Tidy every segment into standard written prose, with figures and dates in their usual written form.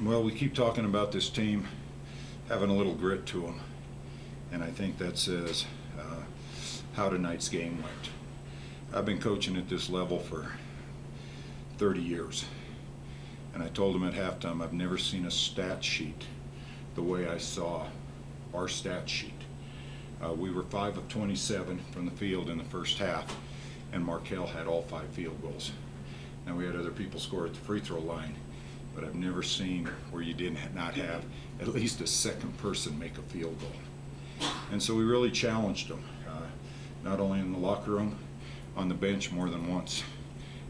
Well, we keep talking about this team having a little grit to them, and I think that says how tonight's game went. I've been coaching at this level for 30 years, and I told them at halftime I've never seen a stat sheet the way I saw our stat sheet. We were 5 of 27 from the field in the first half, and Markel had all 5 field goals. Now, we had other people score at the free throw line, but I've never seen where you did not have at least a second person make a field goal. And so we really challenged them, not only in the locker room, on the bench more than once.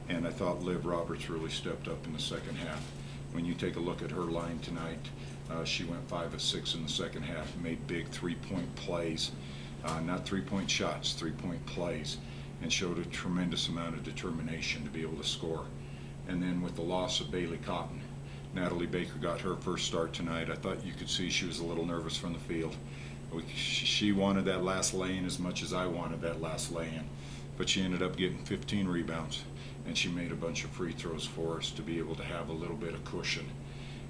And I thought Liv Roberts really stepped up in the second half. When you take a look at her line tonight, she went 5 of 6 in the second half, made big 3-point plays, not 3-point shots, 3-point plays, and showed a tremendous amount of determination to be able to score. And then with the loss of Bailey Cotton, Natalie Baker got her first start tonight. I thought you could see she was a little nervous from the field. She wanted that last lay-in as much as I wanted that last lay-in, but she ended up getting 15 rebounds, and she made a bunch of free throws for us to be able to have a little bit of cushion.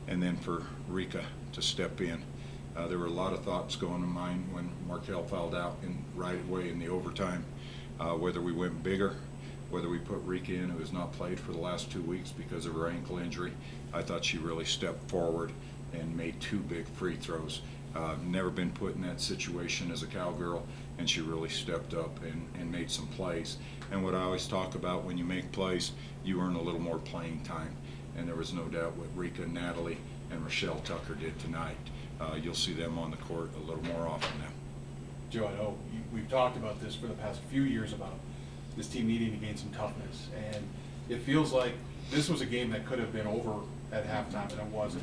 And then for Rika to step in. There were a lot of thoughts going in mind when Markel fouled out right away in the overtime, whether we went bigger, whether we put Rika in, who has not played for the last 2 weeks because of her ankle injury. I thought she really stepped forward and made 2 big free throws. Never been put in that situation as a Cowgirl, and she really stepped up and made some plays. And what I always talk about, when you make plays, you earn a little more playing time. And there was no doubt what Rika, Natalie, and Rochelle Tucker did tonight. You'll see them on the court a little more often now. Joe, I know we've talked about this for the past few years about this team needing to gain some toughness, and it feels like this was a game that could have been over at halftime, and it wasn't.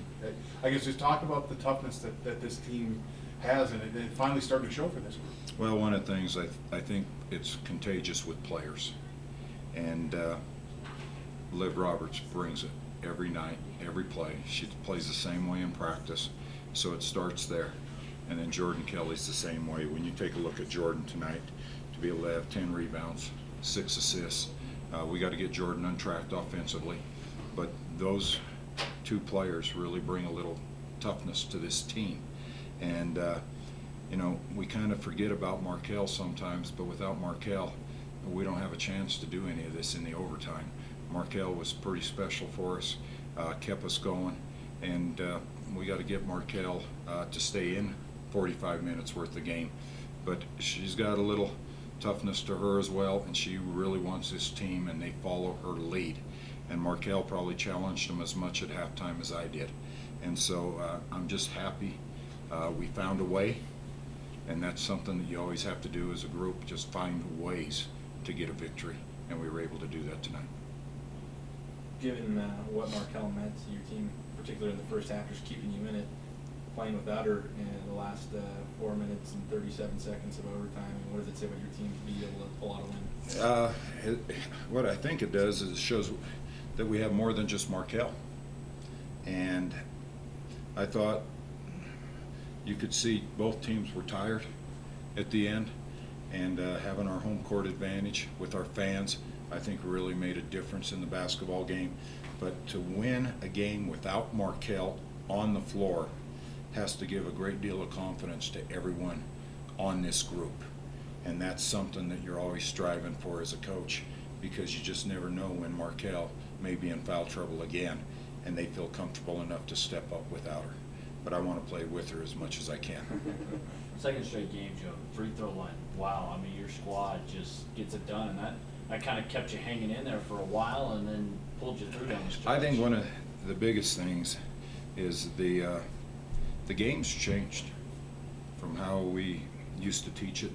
I guess just talk about the toughness that this team has, and it finally started to show for this group. Well, one of the things I think it's contagious with players, and Liv Roberts brings it every night, every play. She plays the same way in practice, so it starts there. And then Jordan Kelly's the same way. When you take a look at Jordan tonight, to be able to have 10 rebounds, 6 assists, we got to get Jordan untracked offensively. But those 2 players really bring a little toughness to this team. And, you know, we kind of forget about Markel sometimes, but without Markel, we don't have a chance to do any of this in the overtime. Markel was pretty special for us, kept us going, and we got to get Markel to stay in 45 minutes worth of game. But she's got a little toughness to her as well, and she really wants this team, and they follow her lead. And Markel probably challenged them as much at halftime as I did. And so I'm just happy we found a way, and that's something that you always have to do as a group, just find ways to get a victory, and we were able to do that tonight. Given what Markel meant to your team, particularly in the first half, just keeping you in it, playing without her in the last 4 minutes and 37 seconds of overtime, and what does it say about your team to be able to pull out a win? What I think it does is it shows that we have more than just Markel. And I thought you could see both teams were tired at the end, and having our home court advantage with our fans, I think really made a difference in the basketball game. But to win a game without Markel on the floor has to give a great deal of confidence to everyone on this group. And that's something that you're always striving for as a coach, because you just never know when Markel may be in foul trouble again, and they feel comfortable enough to step up without her. But I want to play with her as much as I can. Second straight game, Joe. Free throw line. Wow. I mean, your squad just gets it done, and that kind of kept you hanging in there for a while, and then pulled you through down the stretch. I think one of the biggest things is the game's changed from how we used to teach it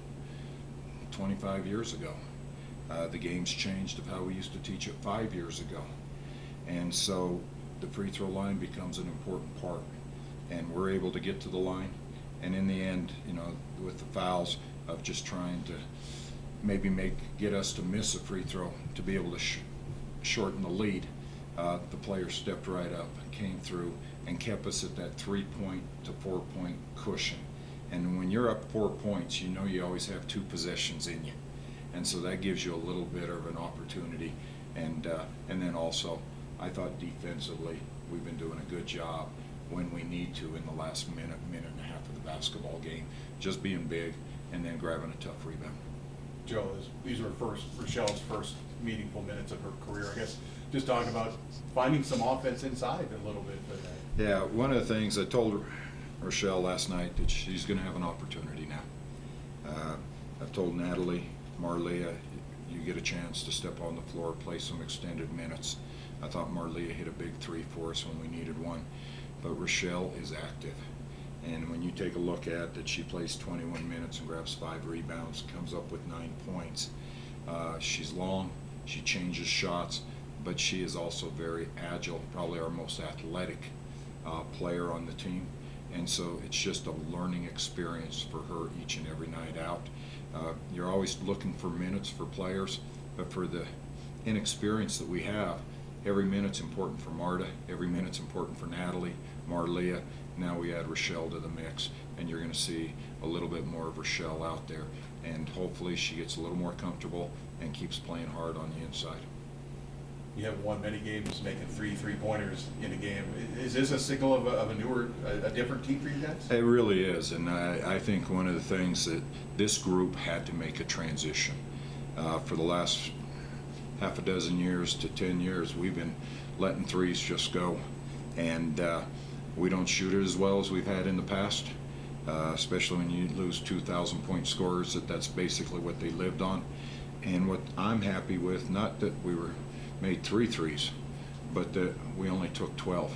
25 years ago. The game's changed of how we used to teach it 5 years ago. And so the free throw line becomes an important part. And we're able to get to the line. And in the end, you know, with the fouls of just trying to maybe get us to miss a free throw to be able to shorten the lead, the players stepped right up, came through, and kept us at that 3-point to 4-point cushion. And when you're up 4 points, you know you always have 2 possessions in you. And so that gives you a little bit of an opportunity. And then also, I thought defensively, we've been doing a good job when we need to in the last minute and a half of the basketball game, just being big and then grabbing a tough rebound. Joe, these were Rochelle's first meaningful minutes of her career. I guess just talk about finding some offense inside a little bit for that. Yeah, one of the things I told Rochelle last night that she's going to have an opportunity now. I've told Natalie, Marlia, you get a chance to step on the floor, play some extended minutes. I thought Marlia hit a big three for us when we needed one, but Rochelle is active. And when you take a look at that, she plays 21 minutes and grabs 5 rebounds, comes up with 9 points. She's long, she changes shots, but she is also very agile, probably our most athletic player on the team. And so it's just a learning experience for her each and every night out. You're always looking for minutes for players, but for the inexperience that we have, every minute's important for Marta, every minute's important for Natalie, Marlia. Now we add Rochelle to the mix, and you're going to see a little bit more of Rochelle out there. And hopefully she gets a little more comfortable and keeps playing hard on the inside. You haven't won many games making 3 3-pointers in a game. Is this a signal of a different team for you guys? It really is, and I think one of the things that this group had to make a transition. For the last half a dozen years to 10 years, we've been letting threes just go, and we don't shoot it as well as we've had in the past, especially when you lose 2,000-point scorers. That's basically what they lived on. And what I'm happy with, not that we made 3 threes, but that we only took 12.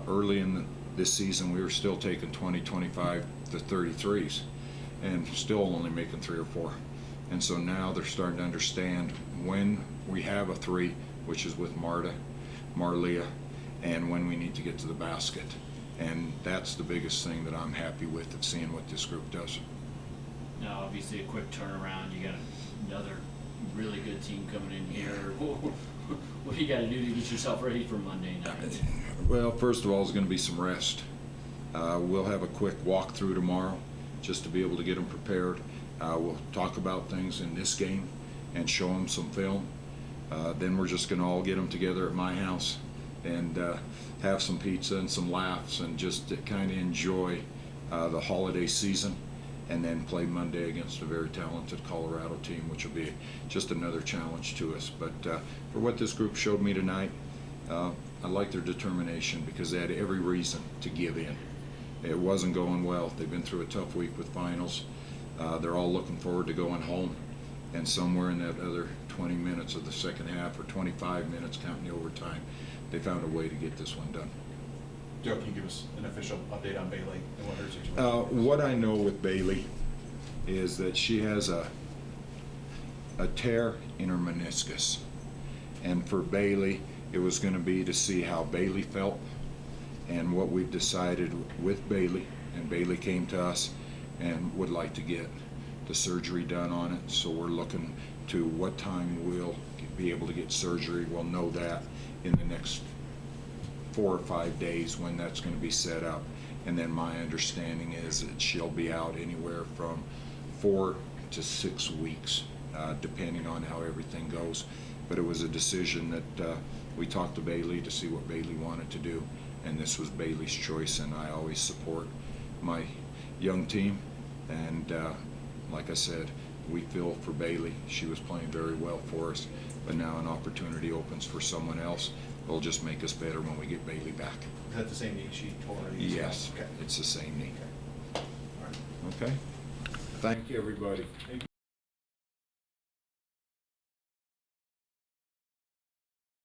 Early in this season, we were still taking 20, 25 to 33s, and still only making 3 or 4. And so now they're starting to understand when we have a 3, which is with Marta, Marlia, and when we need to get to the basket. And that's the biggest thing that I'm happy with, of seeing what this group does. Now, obviously, a quick turnaround. You got another really good team coming in here. What do you got to do to get yourself ready for Monday night? Well, first of all, there's going to be some rest. We'll have a quick walkthrough tomorrow just to be able to get them prepared. We'll talk about things in this game and show them some film. Then we're just going to all get them together at my house and have some pizza and some laughs and just kind of enjoy the holiday season, and then play Monday against a very talented Colorado team, which will be just another challenge to us. But for what this group showed me tonight, I like their determination, because they had every reason to give in. It wasn't going well. They've been through a tough week with finals. They're all looking forward to going home, and somewhere in that other 20 minutes of the second half, or 25 minutes counting the overtime, they found a way to get this one done. Joe, can you give us an official update on Bailey and what her situation is? What I know with Bailey is that she has a tear in her meniscus. And for Bailey, it was going to be to see how Bailey felt. And what we've decided with Bailey, and Bailey came to us and would like to get the surgery done on it. So we're looking to what time we'll be able to get surgery. We'll know that in the next 4 or 5 days when that's going to be set up. And then my understanding is that she'll be out anywhere from 4 to 6 weeks, depending on how everything goes. But it was a decision that we talked to Bailey to see what Bailey wanted to do, and this was Bailey's choice. And I always support my young team, and like I said, we feel for Bailey. She was playing very well for us, but now an opportunity opens for someone else. It'll just make us better when we get Bailey back. Is that the same knee she tore? Yes, Okay. it's the same knee. Okay. All right. Okay? Thank you, everybody.